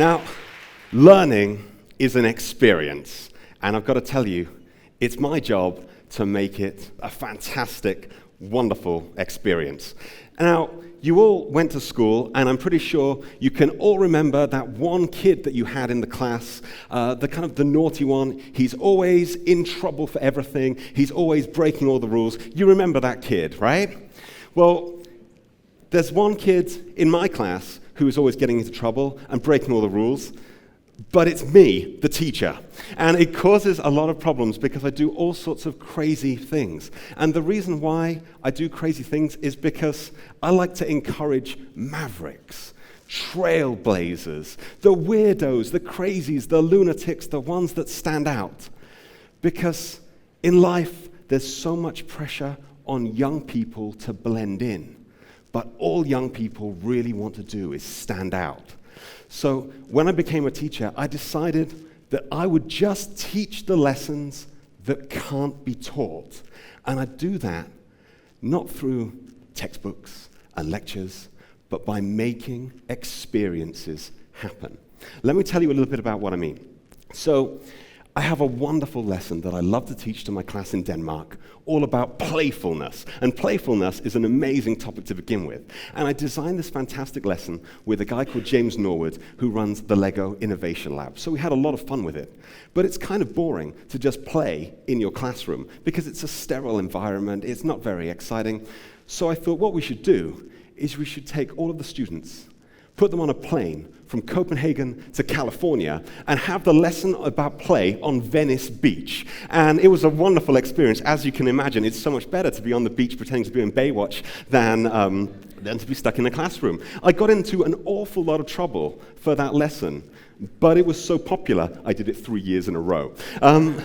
Now, learning is an experience, and I've got to tell you, it's my job to make it a fantastic, wonderful experience. Now, you all went to school, and I'm pretty sure you can all remember that one kid that you had in the class, the naughty one. He's always in trouble for everything. He's always breaking all the rules. You remember that kid, right? Well, there's one kid in my class who is always getting into trouble and breaking all the rules, but it's me, the teacher. And it causes a lot of problems because I do all sorts of crazy things. And the reason why I do crazy things is because I like to encourage mavericks, trailblazers, the weirdos, the crazies, the lunatics, the ones that stand out. Because in life, there's so much pressure on young people to blend in. But all young people really want to do is stand out. So when I became a teacher, I decided that I would just teach the lessons that can't be taught. And I'd do that not through textbooks and lectures, but by making experiences happen. Let me tell you a little bit about what I mean. So I have a wonderful lesson that I love to teach to my class in Denmark, all about playfulness. And playfulness is an amazing topic to begin with. And I designed this fantastic lesson with a guy called James Norwood, who runs the Lego Innovation Lab. So we had a lot of fun with it. But it's kind of boring to just play in your classroom because it's a sterile environment. It's not very exciting. So I thought what we should do is we should take all of the students, put them on a plane from Copenhagen to California, and have the lesson about play on Venice Beach. And it was a wonderful experience. As you can imagine, it's so much better to be on the beach pretending to be in Baywatch than to be stuck in a classroom. I got into an awful lot of trouble for that lesson, but it was so popular, I did it 3 years in a row. And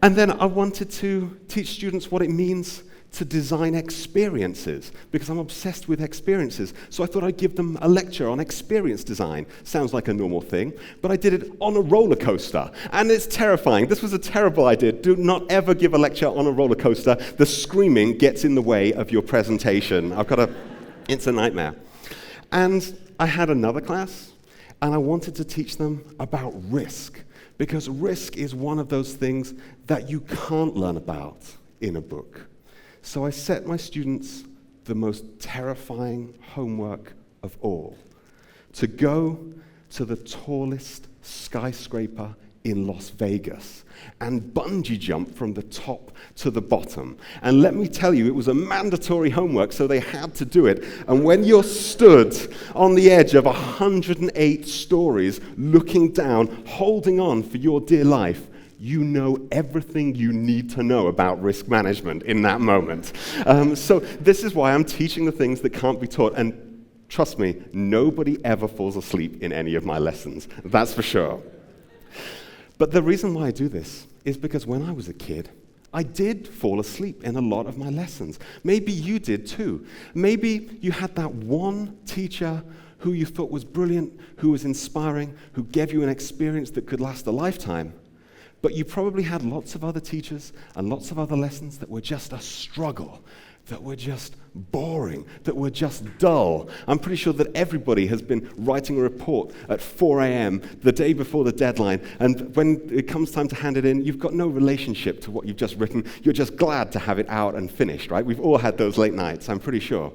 then I wanted to teach students what it means to design experiences, because I'm obsessed with experiences. So I thought I'd give them a lecture on experience design. Sounds like a normal thing, but I did it on a roller coaster, and it's terrifying. This was a terrible idea. Do not ever give a lecture on a roller coaster. The screaming gets in the way of your presentation. It's a nightmare. And I had another class, and I wanted to teach them about risk, because risk is one of those things that you can't learn about in a book. So I set my students the most terrifying homework of all, to go to the tallest skyscraper in Las Vegas and bungee jump from the top to the bottom. And let me tell you, it was a mandatory homework, so they had to do it. And when you're stood on the edge of 108 stories, looking down, holding on for your dear life, you know everything you need to know about risk management in that moment. So this is why I'm teaching the things that can't be taught. And trust me, nobody ever falls asleep in any of my lessons. That's for sure. But the reason why I do this is because when I was a kid, I did fall asleep in a lot of my lessons. Maybe you did too. Maybe you had that one teacher who you thought was brilliant, who was inspiring, who gave you an experience that could last a lifetime. But you probably had lots of other teachers and lots of other lessons that were just a struggle, that were just boring, that were just dull. I'm pretty sure that everybody has been writing a report at 4 a.m. the day before the deadline, and when it comes time to hand it in, you've got no relationship to what you've just written. You're just glad to have it out and finished, right? We've all had those late nights, I'm pretty sure.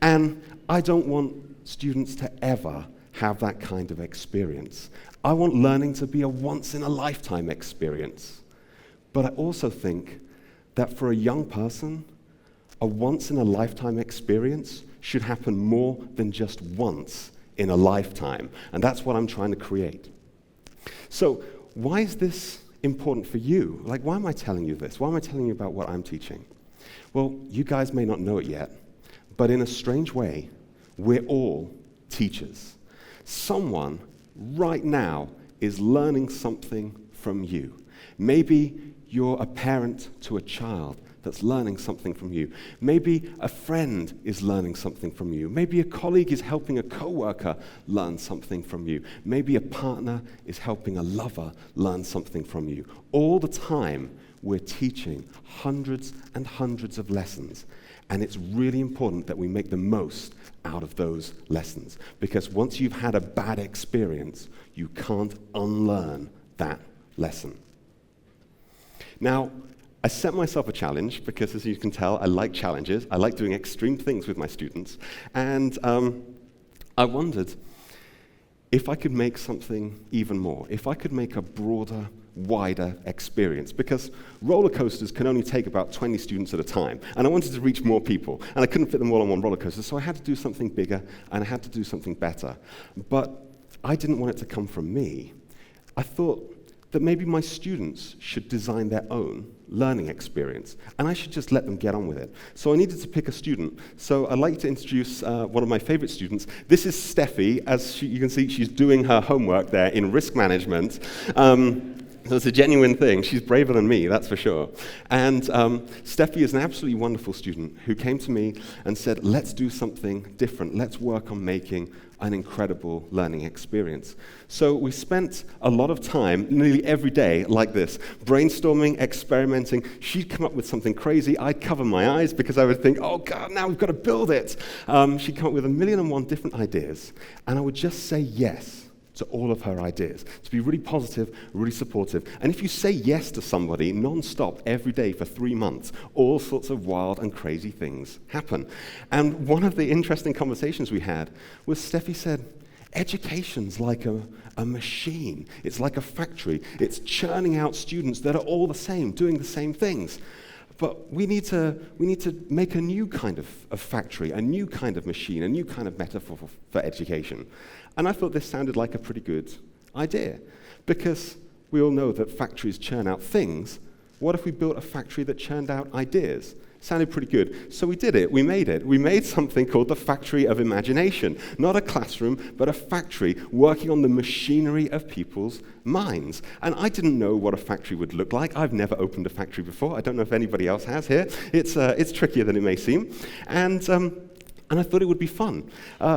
And I don't want students to ever have that kind of experience. I want learning to be a once-in-a-lifetime experience. But I also think that for a young person, a once-in-a-lifetime experience should happen more than just once in a lifetime. And that's what I'm trying to create. So why is this important for you? Like, why am I telling you this? Why am I telling you about what I'm teaching? Well, you guys may not know it yet, but in a strange way, we're all teachers. Someone right now is learning something from you. Maybe you're a parent to a child that's learning something from you. Maybe a friend is learning something from you. Maybe a colleague is helping a coworker learn something from you. Maybe a partner is helping a lover learn something from you. All the time, we're teaching hundreds and hundreds of lessons. And it's really important that we make the most out of those lessons. Because once you've had a bad experience, you can't unlearn that lesson. Now, I set myself a challenge because, as you can tell, I like challenges. I like doing extreme things with my students. And I wondered if I could make something even more, if I could make a broader, wider experience, because roller coasters can only take about 20 students at a time, and I wanted to reach more people, and I couldn't fit them all on one roller coaster, so I had to do something bigger, and I had to do something better. But I didn't want it to come from me. I thought that maybe my students should design their own learning experience, and I should just let them get on with it. So I needed to pick a student. So I'd like to introduce one of my favorite students. This is Steffi. As you can see, she's doing her homework there in risk management. So it's a genuine thing. She's braver than me, that's for sure. And Steffi is an absolutely wonderful student who came to me and said, let's do something different. Let's work on making an incredible learning experience. So we spent a lot of time, nearly every day, like this, brainstorming, experimenting. She'd come up with something crazy. I'd cover my eyes because I would think, oh God, now we've got to build it. She'd come up with 1,000,001 different ideas, and I would just say yes to all of her ideas, to be really positive, really supportive. And if you say yes to somebody non-stop every day for 3 months, all sorts of wild and crazy things happen. And one of the interesting conversations we had was Steffi said, education's like a machine. It's like a factory. It's churning out students that are all the same, doing the same things. But we need to make a new kind of factory, a new kind of machine, a new kind of metaphor for education. And I thought this sounded like a pretty good idea, because we all know that factories churn out things. What if we built a factory that churned out ideas? Sounded pretty good. So we did it. We made it. We made something called the Factory of Imagination. Not a classroom, but a factory working on the machinery of people's minds. And I didn't know what a factory would look like. I've never opened a factory before. I don't know if anybody else has here. It's trickier than it may seem. And I thought it would be fun.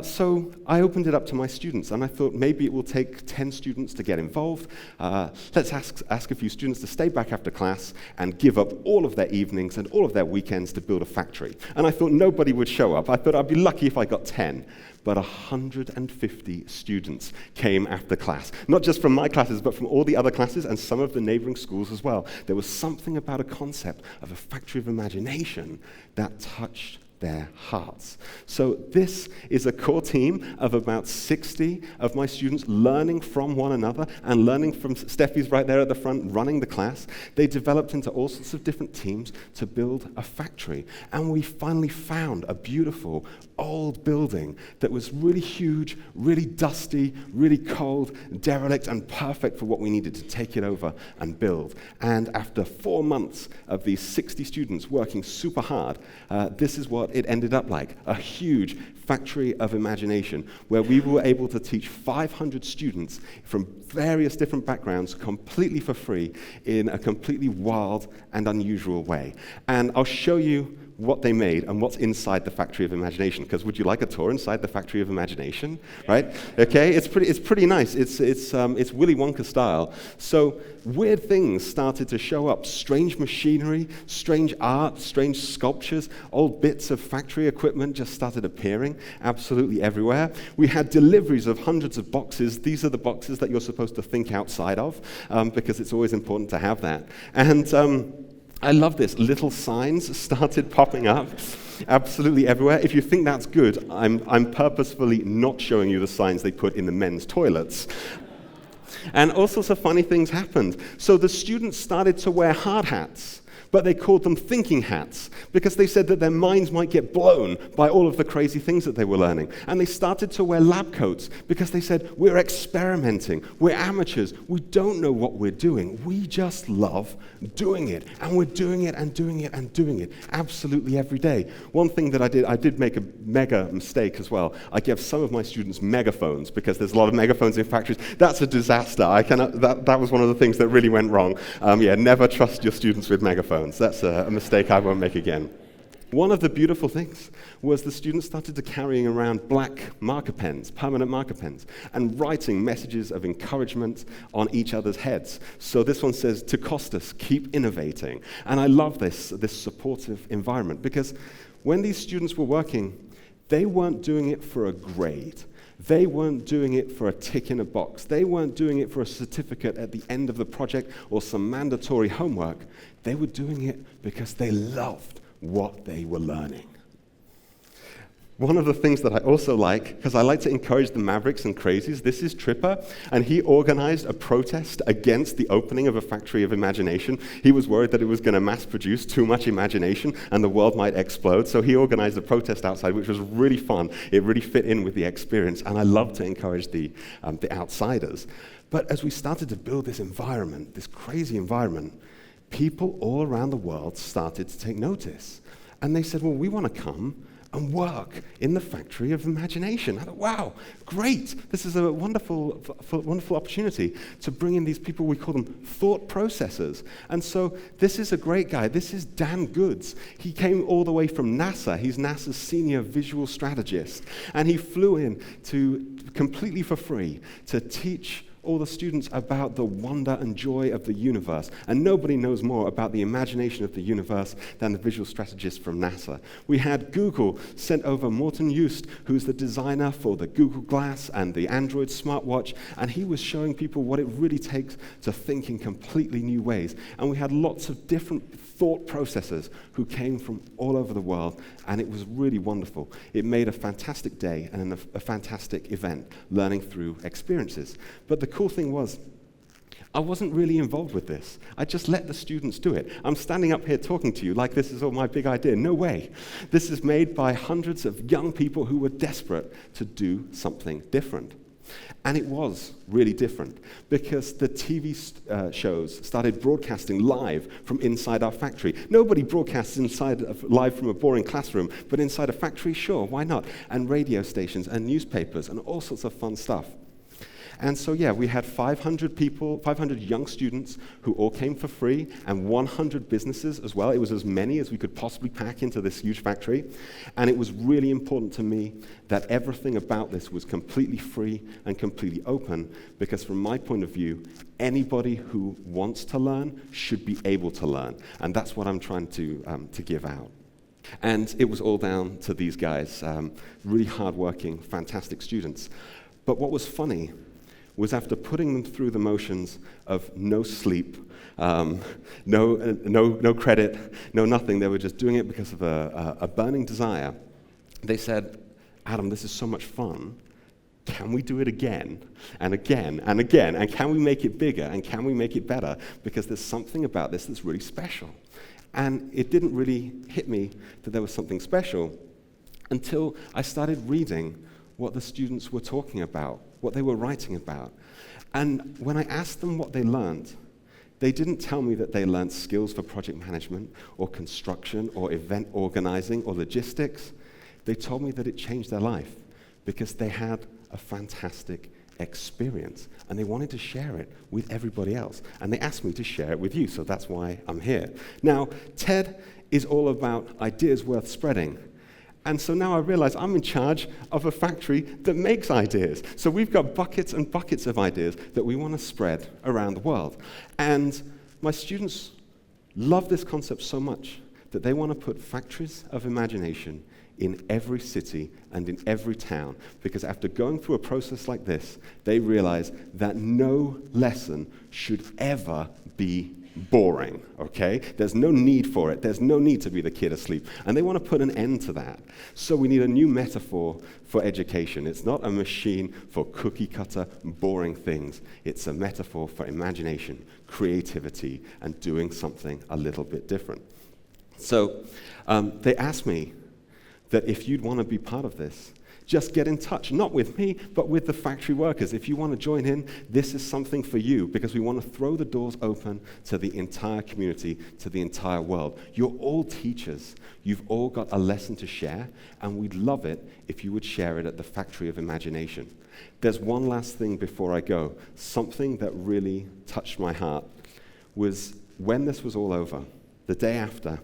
So I opened it up to my students, and I thought maybe it will take 10 students to get involved. Let's ask a few students to stay back after class and give up all of their evenings and all of their weekends to build a factory. And I thought nobody would show up. I thought I'd be lucky if I got 10. But 150 students came after class. Not just from my classes, but from all the other classes and some of the neighboring schools as well. There was something about a concept of a factory of imagination that touched their hearts. So this is a core team of about 60 of my students learning from one another and learning from Steffi's right there at the front running the class. They developed into all sorts of different teams to build a factory. And we finally found a beautiful old building that was really huge, really dusty, really cold, derelict, and perfect for what we needed to take it over and build. And after 4 months of these 60 students working super hard, this is what it ended up like, a huge factory of imagination where we were able to teach 500 students from various different backgrounds completely for free in a completely wild and unusual way. And I'll show you what they made and what's inside the Factory of Imagination, because would you like a tour inside the Factory of Imagination, right? Okay, it's pretty nice. It's Willy Wonka style. So weird things started to show up, strange machinery, strange art, strange sculptures, old bits of factory equipment just started appearing absolutely everywhere. We had deliveries of hundreds of boxes. These are the boxes that you're supposed to think outside of, because it's always important to have that. And I love this. Little signs started popping up absolutely everywhere. If you think that's good, I'm purposefully not showing you the signs they put in the men's toilets. And all sorts of funny things happened. So the students started to wear hard hats, but they called them thinking hats because they said that their minds might get blown by all of the crazy things that they were learning. And they started to wear lab coats because they said, we're experimenting, we're amateurs, we don't know what we're doing, we just love doing it. And we're doing it and doing it and doing it absolutely every day. One thing that I did make a mega mistake as well. I gave some of my students megaphones because there's a lot of megaphones in factories. That's a disaster. That was one of the things that really went wrong. Never trust your students with megaphones. That's a mistake I won't make again. One of the beautiful things was the students started to carrying around black marker pens, permanent marker pens, and writing messages of encouragement on each other's heads. So this one says, "To Costas, keep innovating." And I love this supportive environment, because when these students were working, they weren't doing it for a grade. They weren't doing it for a tick in a box. They weren't doing it for a certificate at the end of the project or some mandatory homework. They were doing it because they loved what they were learning. One of the things that I also like, because I like to encourage the mavericks and crazies, this is Tripper, and he organized a protest against the opening of a factory of imagination. He was worried that it was going to mass produce too much imagination and the world might explode, so he organized a protest outside, which was really fun. It really fit in with the experience, and I love to encourage the outsiders. But as we started to build this environment, this crazy environment, people all around the world started to take notice. And they said, well, we want to come and work in the factory of imagination. I thought, wow, great. This is a wonderful opportunity to bring in these people, we call them thought processors. And so this is a great guy. This is Dan Goods. He came all the way from NASA. He's NASA's senior visual strategist. And he flew in to completely for free to teach all the students about the wonder and joy of the universe. And nobody knows more about the imagination of the universe than the visual strategist from NASA. We had Google sent over Morten Just, who's the designer for the Google Glass and the Android smartwatch, and he was showing people what it really takes to think in completely new ways. And we had lots of different thought processors who came from all over the world, and it was really wonderful. It made a fantastic day and a fantastic event, learning through experiences. But the cool thing was, I wasn't really involved with this. I just let the students do it. I'm standing up here talking to you like this is all my big idea. No way. This is made by hundreds of young people who were desperate to do something different. And it was really different because the TV shows started broadcasting live from inside our factory. Nobody broadcasts live from a boring classroom, but inside a factory, sure, why not? And radio stations and newspapers and all sorts of fun stuff. And so, yeah, we had 500 people, 500 young students who all came for free, and 100 businesses as well. It was as many as we could possibly pack into this huge factory. And it was really important to me that everything about this was completely free and completely open, because from my point of view, anybody who wants to learn should be able to learn. And that's what I'm trying to give out. And it was all down to these guys, really hardworking, fantastic students. But what was funny was after putting them through the motions of no sleep, no credit, no nothing, they were just doing it because of a burning desire, they said, Adam, this is so much fun. Can we do it again and again and again? And can we make it bigger? And can we make it better? Because there's something about this that's really special. And it didn't really hit me that there was something special until I started reading what the students were talking about, what they were writing about. And when I asked them what they learned, they didn't tell me that they learned skills for project management or construction or event organizing or logistics. They told me that it changed their life because they had a fantastic experience and they wanted to share it with everybody else. And they asked me to share it with you, so that's why I'm here. Now, TED is all about ideas worth spreading. And so now I realize I'm in charge of a factory that makes ideas. So we've got buckets and buckets of ideas that we want to spread around the world. And my students love this concept so much that they want to put factories of imagination in every city and in every town. Because after going through a process like this, they realize that no lesson should ever be boring, okay? There's no need for it. There's no need to be the kid asleep. And they want to put an end to that. So we need a new metaphor for education. It's not a machine for cookie-cutter, boring things. It's a metaphor for imagination, creativity, and doing something a little bit different. So they asked me that if you'd want to be part of this, just get in touch, not with me, but with the factory workers. If you want to join in, this is something for you, because we want to throw the doors open to the entire community, to the entire world. You're all teachers. You've all got a lesson to share, and we'd love it if you would share it at the Factory of Imagination. There's one last thing before I go. Something that really touched my heart was when this was all over, the day after,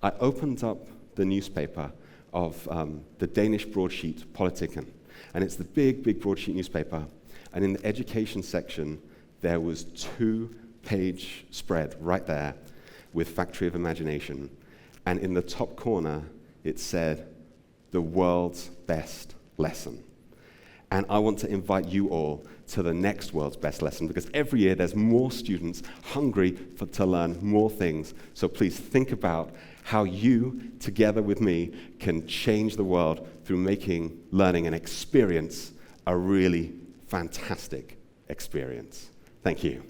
I opened up the newspaper of the Danish broadsheet Politiken. And it's the big, big broadsheet newspaper. And in the education section, there was 2-page spread right there with Factory of Imagination. And in the top corner, it said, the world's best lesson. And I want to invite you all to the next world's best lesson, because every year there's more students hungry to learn more things. So please think about how you, together with me, can change the world through making learning an experience a really fantastic experience. Thank you.